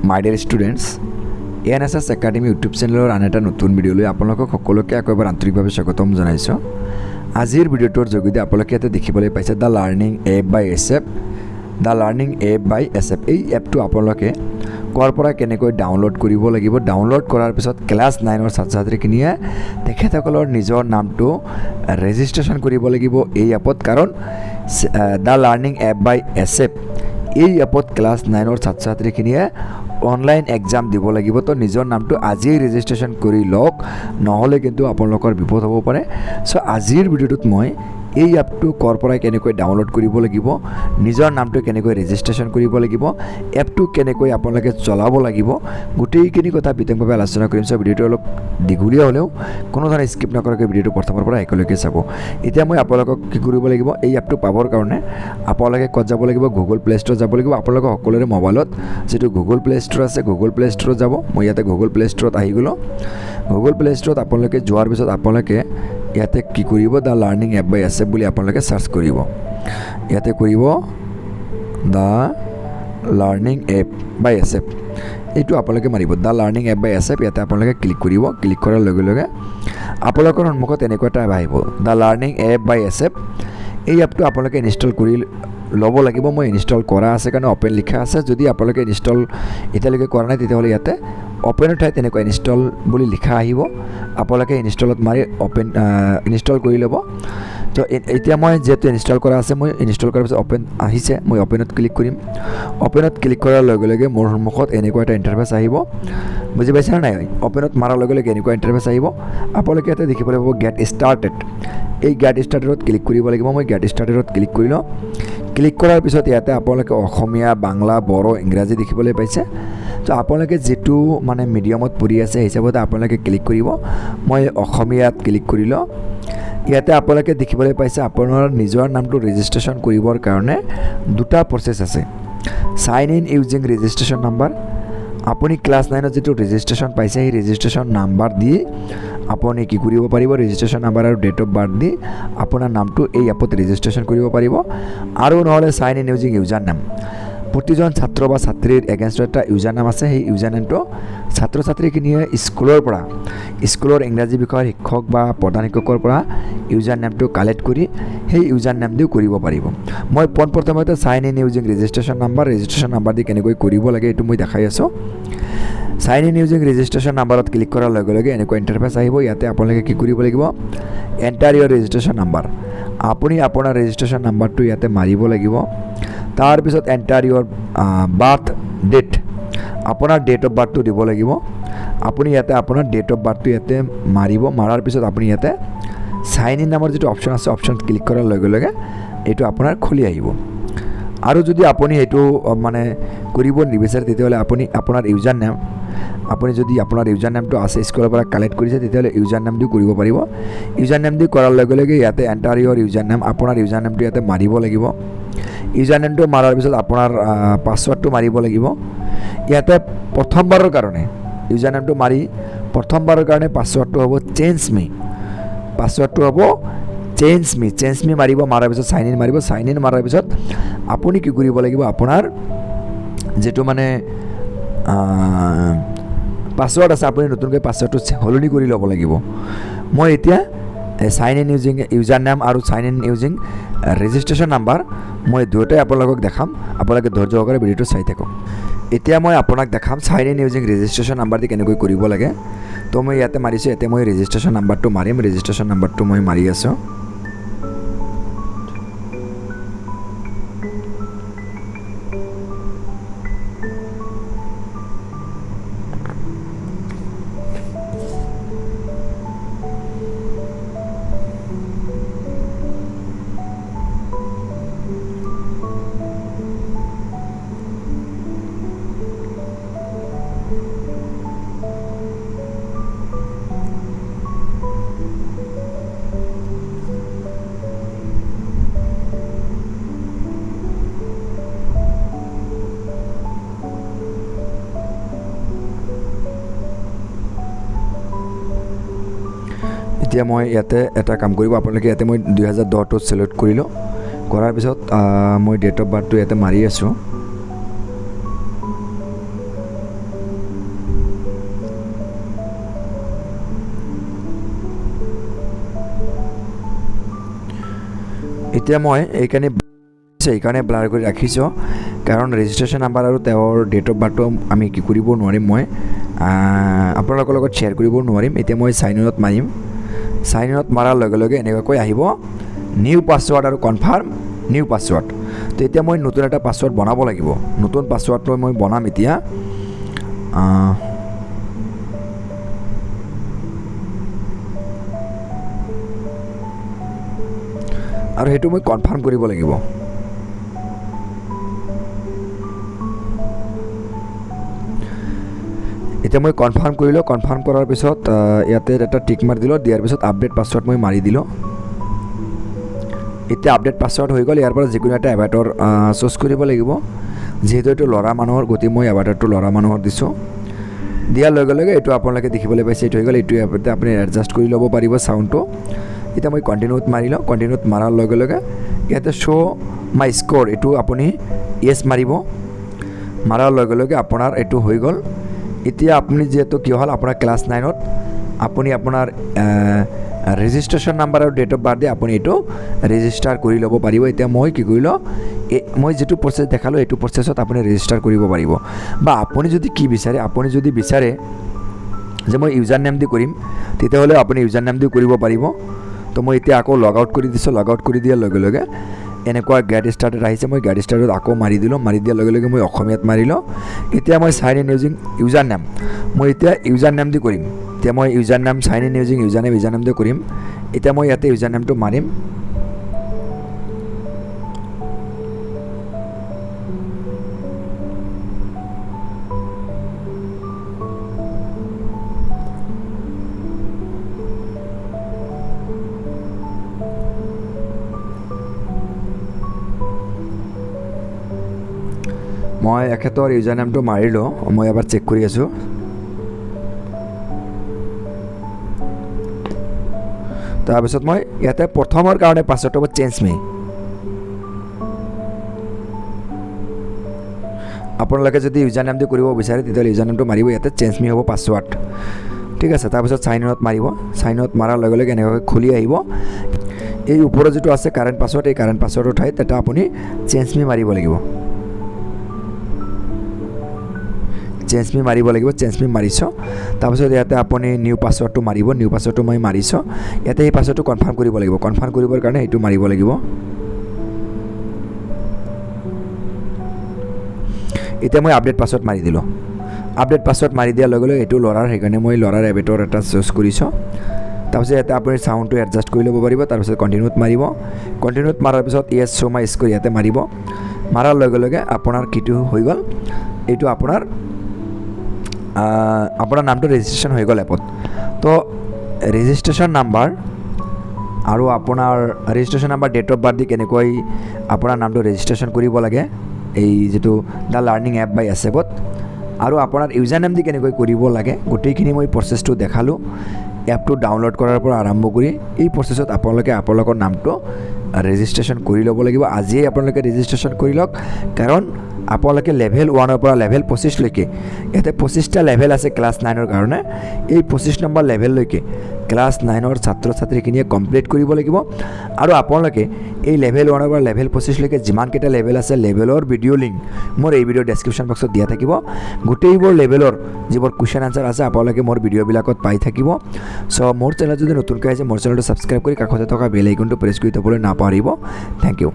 My dear students, ASSEB Academy YouTube চেনেলৰ আন এটা নতুন ভিডিঅ'লৈ আপোনালোকক সকলোকে একেবাৰে আন্তৰিকভাৱে স্বাগতম জনাইছো। আজিৰ ভিডিঅ'টোৰ যোগেদি আপোনালোকে ইয়াতে দেখিবলৈ পাইছে the learning app by ASSEB। The learning app by ASSEB এই এপটো আপোনালোকে কৰ পৰা কেনেকৈ ডাউনলোড কৰিব লাগিব। ডাউনলোড কৰাৰ পিছত ক্লাছ 9ৰ ছাত্ৰ-ছাত্ৰীখিনিয়ে তেখেতসকলৰ নিজৰ নামটো ৰেজিষ্ট্ৰেশ্যন কৰিব লাগিব এই এপত, কাৰণ the learning app by ASSEB এই এপত ক্লাছ 9ৰ ছাত্ৰ-ছাত্ৰীখিনিয়ে অনলাইন এক্সাম দিব লাগিব। তো নিজৰ নামটো আজিয়ে ৰেজিষ্ট্ৰেশ্যন কৰি লওক, নহ'লে কিন্তু আপোনালোকৰ বিপদ হ'ব পাৰে। সো আজিৰ ভিডিঅ'টোত মই এই এপটো কৰ পৰা কেনেকৈ ডাউনলোড কৰিব লাগিব, নিজৰ নামটো কেনেকৈ ৰেজিষ্ট্ৰেশ্যন কৰিব লাগিব, এপটো কেনেকৈ আপোনালোকে চলাব লাগিব, গোটেইখিনি কথা বিতংভাৱে আলোচনা কৰিম। সো ভিডিঅ'টো অলপ দীঘলীয়া হ'লেও কোনো ধৰণৰ স্কিপ নকৰাকৈ ভিডিঅ'টো প্ৰথমৰ পৰা একেলগে চাব। এতিয়া মই আপোনালোকক কি কৰিব লাগিব, এই এপটো পাবৰ কাৰণে আপোনালোকে ক'ত যাব লাগিব, গুগল প্লে ষ্ট'ৰত যাব লাগিব। আপোনালোকৰ সকলোৰে মোবাইলত যিটো গুগল প্লে ষ্ট'ৰ আছে, গুগল প্লে ষ্ট'ৰত যাব। মই ইয়াতে গুগল প্লে ষ্ট'ৰত আহি গ'লোঁ। গুগল প্লে ষ্ট'ৰত আপোনালোকে যোৱাৰ পিছত আপোনালোকে ইয়াতে কি কৰিব, the learning app by ASSEB বুলি আপোনালোকে চাৰ্চ কৰিব। ইয়াতে কৰিব the learning app by ASSEB, এইটো আপোনালোকে মাৰিব the learning app by ASSEB। ইয়াতে আপোনালোকে ক্লিক কৰিব। ক্লিক কৰাৰ লগে লগে আপোনালোকৰ সন্মুখত এনেকুৱা এটা আহিব, the learning app by ASSEB। এই এপটো আপোনালোকে ইনষ্টল কৰি ল'ব লাগিব। মই ইনষ্টল কৰা আছে কাৰণে অ'পেন লিখা আছে। যদি আপোনালোকে ইনষ্টল এতিয়ালৈকে কৰা নাই তেতিয়াহ'লে ইয়াতে অ'পেনৰ ঠাইত তেনেকুৱা ইনষ্টল বুলি লিখা আহিব। আপোনালোকে ইনষ্টলত মাৰি অ'পেন ইনষ্টল কৰি ল'ব। তো এতিয়া মই যিহেতু ইনষ্টল কৰা আছে, মই ইনষ্টল কৰাৰ পিছত অ'পেন আহিছে, মই অ'পেনত ক্লিক কৰিম। অ'পেনত ক্লিক কৰাৰ লগে লগে মোৰ সন্মুখত এনেকুৱা এটা ইণ্টাৰফেচ আহিব। বুজি পাইছে নাই? অ'পেনত মাৰাৰ লগে লগে এনেকুৱা ইণ্টাৰফেচ আহিব। আপোনালোকে ইয়াতে দেখিবলৈ পাব গেট ষ্টাৰ্টেড। এই গেট ষ্টাৰ্টেডত ক্লিক কৰিব লাগিব। মই গেট ষ্টাৰ্টেডত ক্লিক কৰিলোঁ। ক্লিক কৰাৰ পিছত ইয়াতে আপোনালোকে অসমীয়া, বাংলা, বড়ো, ইংৰাজী দেখিবলৈ পাইছে। তো আপোনালোকে যিটো মানে মিডিয়ামত পঢ়ি আছে সেই হিচাপতে আপোনালোকে ক্লিক কৰিব। মই অসমীয়াত ক্লিক কৰিলোঁ। ইয়াতে আপোনালোকে দেখিবলৈ পাইছে আপোনাৰ নিজৰ নামটো ৰেজিষ্ট্ৰেশ্যন কৰিবৰ কাৰণে দুটা প্ৰচেছ আছে। Sign in using registration number. আপুনি ক্লাছ 9ত যিটো ৰেজিষ্ট্ৰেশ্যন পাইছে সেই ৰেজিষ্ট্ৰেশ্যন নাম্বাৰ দি আপুনি কি কৰিব পাৰিব, ৰেজিষ্ট্ৰেশ্যন নাম্বাৰ আৰু ডেট অফ বাৰ্থ দি আপোনাৰ নামটো এই এপত ৰেজিষ্ট্ৰেশ্যন কৰিব পাৰিব। আৰু নহ'লে চাইন ইন ইউজিং ইউজাৰ নাম। প্ৰতিজন ছাত্ৰ বা ছাত্ৰীৰ এগেইনষ্টত এটা ইউজাৰ নাম আছে। সেই ইউজাৰ নামটো ছাত্ৰ ছাত্ৰীখিনিয়ে স্কুলৰ ইংৰাজী বিষয়ৰ শিক্ষক বা প্ৰধান শিক্ষকৰ পৰা ইউজাৰ নামটো কালেক্ট কৰি সেই ইউজাৰ নাম দিও কৰিব পাৰিব। মই পোনপ্ৰথমতে sign in using registration number দি কেনেকৈ কৰিব লাগে এইটো মই দেখাই আছোঁ। চাইন ইন ইউজিং ৰেজিষ্ট্ৰেশ্যন নাম্বাৰত ক্লিক কৰাৰ লগে লগে এনেকুৱা ইণ্টাৰফেচ আহিব। ইয়াতে আপোনালোকে কি কৰিব লাগিব, এণ্টাৰ ইয়ৰ ৰেজিষ্ট্ৰেশ্যন নাম্বাৰ। আপুনি আপোনাৰ ৰেজিষ্ট্ৰেশ্যন নাম্বাৰটো ইয়াতে মাৰিব লাগিব। তাৰপিছত এণ্টাৰ ইয়ৰ বাৰ্থ ডেট, আপোনাৰ ডেট অফ বাৰ্থটো দিব লাগিব। আপুনি ইয়াতে আপোনাৰ ডেট অফ বাৰ্থটো ইয়াতে মাৰিব। মাৰাৰ পিছত আপুনি ইয়াতে চাইন ইন নামৰ যিটো অপশ্যন আছে, অপশ্যনত ক্লিক কৰাৰ লগে লগে এইটো আপোনাৰ খুলি আহিব। আৰু যদি আপুনি সেইটো মানে কৰিব নিবিচাৰে তেতিয়াহ'লে আপুনি আপোনাৰ ইউজাৰ নেম, আপুনি যদি আপোনাৰ ইউজাৰ নেমটো আছে স্কুলৰ পৰা কালেক্ট কৰিছে তেতিয়াহ'লে ইউজাৰ নেম দিও কৰিব পাৰিব। ইউজাৰ নেম দি কৰাৰ লগে লগে ইয়াতে এণ্টাৰ ইয়ৰ ইউজাৰ নেম, আপোনাৰ ইউজাৰ নেমটো ইয়াতে মাৰিব লাগিব। ইউজাৰ নেমটো মাৰাৰ পিছত আপোনাৰ পাছৱৰ্ডটো মাৰিব লাগিব। ইয়াতে প্ৰথমবাৰৰ কাৰণে ইউজাৰ নেমটো মাৰি প্ৰথমবাৰৰ কাৰণে পাছৱৰ্ডটো হ'ব চেঞ্জ মি। পাছৱৰ্ডটো হ'ব চেঞ্জ মি মাৰিব। মাৰাৰ পিছত চাইন ইন মাৰিব। চাইন ইন মাৰাৰ পিছত আপুনি কি কৰিব লাগিব, আপোনাৰ যিটো মানে পাছৱৰ্ড আছে আপুনি নতুনকৈ পাছৱৰ্ডটো সলনি কৰি ল'ব লাগিব। মই এতিয়া চাইন ইন ইউজিং ইউজাৰ নাম আৰু sign in using registration number মই দুয়োটাই আপোনালোকক দেখাম। আপোনালোকে ধৈৰ্য সহকাৰে ভিডিঅ'টো চাই থাকক। এতিয়া মই আপোনাক দেখাম sign in using registration number দি কেনেকৈ কৰিব লাগে। তো মই ইয়াতে মাৰিছোঁ। এতিয়া মই ৰেজিষ্ট্ৰেশ্যন নাম্বাৰটো মাৰিম। ৰেজিষ্ট্ৰেশ্যন নাম্বাৰটো মই মাৰি আছোঁ। এতিয়া মই ইয়াতে এটা কাম কৰিব, আপোনালোকে ইয়াতে মই 2010টো চিলেক্ট কৰিলোঁ। কৰাৰ পিছত মই ডেট অফ বাৰ্থটো ইয়াতে মাৰি আছোঁ। এতিয়া মই এইকাৰণে ব্লাৰ কৰি ৰাখিছোঁ কাৰণ ৰেজিষ্ট্ৰেশ্যন নাম্বাৰ আৰু তেওঁৰ ডেট অফ বাৰ্থটো আমি কি কৰিব নোৱাৰিম, মই আপোনালোকৰ লগত শ্বেয়াৰ কৰিব নোৱাৰিম। এতিয়া মই চাইন ইনত মাৰিম। চাইন ইনত মাৰাৰ লগে লগে এনেকুৱাকৈ আহিব নিউ পাছৱাৰ্ড আৰু কনফাৰ্ম নিউ পাছৱাৰ্ড। তো এতিয়া মই নতুন এটা পাছৱাৰ্ড বনাব লাগিব। নতুন পাছৱাৰ্ডটো মই বনাম এতিয়া। আৰু সেইটো মই কনফাৰ্ম কৰিব লাগিব। এতিয়া মই কনফাৰ্ম কৰিলোঁ। কনফাৰ্ম কৰাৰ পিছত ইয়াতে এটা টিক মাৰি দিলোঁ। দিয়াৰ পিছত আপডেট পাছৱাৰ্ড মই মাৰি দিলোঁ। এতিয়া আপডেট পাছৱাৰ্ড হৈ গ'ল। ইয়াৰ পৰা যিকোনো এটা এভাটাৰ চুজ কৰিব লাগিব। যিহেতু এইটো ল'ৰা মানুহৰ, গতিকে মই এভাটাৰটো ল'ৰা মানুহৰ দিছোঁ। দিয়াৰ লগে লগে এইটো আপোনালোকে দেখিবলৈ পাইছে, এইটো হৈ গ'ল। এইটো এভাটাৰতে আপুনি এডজাষ্ট কৰি ল'ব পাৰিব চাউণ্ডটো। এতিয়া মই কণ্টিনিউত মাৰিলোঁ। কণ্টিনিউত মাৰাৰ লগে লগে ইয়াতে শ্ব' মাই স্ক'ৰ এইটো আপুনি য়েছ মাৰিব। মাৰাৰ লগে লগে আপোনাৰ এইটো হৈ গ'ল। এতিয়া আপুনি যিহেতু কি হ'ল, আপোনাৰ ক্লাছ 9ত আপুনি আপোনাৰ ৰেজিষ্ট্ৰেশ্যন নাম্বাৰ আৰু ডেট অফ বাৰ্থ দি আপুনি এইটো ৰেজিষ্টাৰ কৰি ল'ব পাৰিব। এতিয়া মই কি কৰিলোঁ, মই যিটো প্ৰচেছ দেখালোঁ এইটো প্ৰচেছত আপুনি ৰেজিষ্টাৰ কৰিব পাৰিব। বা আপুনি যদি কি বিচাৰে, আপুনি যদি বিচাৰে যে মই ইউজাৰ নেম দি কৰিম, তেতিয়াহ'লে আপুনি ইউজাৰ নেম দি কৰিব পাৰিব। তো মই এতিয়া আকৌ লগ আউট কৰি দিছোঁ। লগ আউট কৰি দিয়াৰ লগে লগে এনেকুৱা গেট ষ্টাৰ্টেড আহিছে। মই গেট ষ্টাৰ্টেড আকৌ মাৰি দিলোঁ। মাৰি দিয়াৰ লগে লগে মই অসমীয়াত মাৰিলোঁ। এতিয়া মই sign in using user name, মই এতিয়া ইউজাৰ নেম দি কৰিম। এতিয়া মই user name sign in using user name দি কৰিম। এতিয়া মই ইয়াতে ইউজাৰ নেমটো মাৰিম। মই এখেতৰ ইউজাৰ নেমটো মাৰিলোঁ। মই এবাৰ চেক কৰি আছোঁ। তাৰপিছত মই ইয়াতে প্ৰথমৰ কাৰণে পাছৱৰ্ডটো হ'ব চেঞ্জ মি। আপোনালোকে যদি ইউজাৰ নেম দি কৰিব বিচাৰে তেতিয়াহ'লে ইউজাৰ নেমটো মাৰিব। ইয়াতে চেঞ্জ মি হ'ব পাছৱৰ্ড, ঠিক আছে। তাৰপিছত চাইন ইনত মাৰিব। চাইন ইনত মাৰাৰ লগে লগে এনেকুৱাকৈ খুলি আহিব। এই ওপৰত যিটো আছে কাৰেণ্ট পাছৱৰ্ড, এই কাৰেণ্ট পাছৱৰ্ডৰ ঠাইত এটা আপুনি চেঞ্জ মি মাৰিব লাগিব। চেঞ্জ মি মাৰিব লাগিব। চেঞ্জ মি মাৰিছোঁ। তাৰপিছত ইয়াতে আপুনি নিউ পাছৱৰ্ডটো মাৰিব। নিউ পাছৱৰ্ডটো মই মাৰিছোঁ। ইয়াতে এই পাছৱৰ্ডটো কনফাৰ্ম কৰিব লাগিব। কনফাৰ্ম কৰিবৰ কাৰণে এইটো মাৰিব লাগিব। এতিয়া মই আপডেট পাছৱৰ্ড মাৰি দিলোঁ। আপডেট পাছৱৰ্ড মাৰি দিয়াৰ লগে লগে এইটো ল'ৰাৰ, সেইকাৰণে মই ল'ৰাৰ এবেটৰ এটা চুজ কৰিছোঁ। তাৰপিছত ইয়াতে আপুনি চাউণ্ডটো এডজাষ্ট কৰি ল'ব পাৰিব। তাৰপিছত কণ্টিনিউত মাৰিব। কণ্টিনিউত মাৰাৰ পিছত য়েছ শ্ব' মাই স্ক'ৰ ইয়াতে মাৰিব। মাৰাৰ লগে লগে আপোনাৰ কিটো হৈ গ'ল, এইটো আপোনাৰ নামটো ৰেজিষ্ট্ৰেশ্যন হৈ গ'ল এপত। তো ৰেজিষ্ট্ৰেশ্যন নাম্বাৰ আৰু আপোনাৰ registration number date of birth দি কেনেকৈ আপোনাৰ নামটো ৰেজিষ্ট্ৰেশ্যন কৰিব লাগে এই যিটো দ্য লাৰ্ণিং এপ বাই ASSEBত, আৰু আপোনাৰ ইউজাৰ নেম দি কেনেকৈ কৰিব লাগে, গোটেইখিনি মই প্ৰচেছটো দেখালোঁ। এপটো ডাউনলোড কৰাৰ পৰা আৰম্ভ কৰি এই প্ৰচেছত আপোনালোকে আপোনালোকৰ নামটো ৰেজিষ্ট্ৰেশ্যন কৰি ল'ব লাগিব। আজিয়ে আপোনালোকে ৰেজিষ্ট্ৰেশ্যন কৰি লওক, কাৰণ আপোনালোকে লেভেল 1ৰ পৰা লেভেল 25লৈকে, ইয়াতে 25টা লেভেল আছে ক্লাছ 9ৰ কাৰণে। এই 25 নম্বৰ লেভেললৈকে ক্লাছ 9ৰ ছাত্ৰ ছাত্ৰীখিনিয়ে কমপ্লিট কৰিব লাগিব। আৰু আপোনালোকে এই লেভেল 1ৰ পৰা লেভেল 25লৈকে যিমানকেইটা লেভেল আছে, লেভেলৰ ভিডিঅ' লিংক মোৰ এই ভিডিঅ'ৰ ডেছক্ৰিপশ্যন বক্সত দিয়া থাকিব। গোটেইবোৰ লেভেলৰ যিবোৰ কুৱেশ্যন আনচাৰ আছে আপোনালোকে মোৰ ভিডিঅ'বিলাকত পাই থাকিব। চ' মোৰ চেনেল যদি নতুনকৈ আহিছে, মোৰ চেনেলটো ছাবস্ক্ৰাইব কৰি কাষতে থকা বেল আইকনটো প্ৰেছ কৰি থ'বলৈ নাপাহৰিব। Thank U.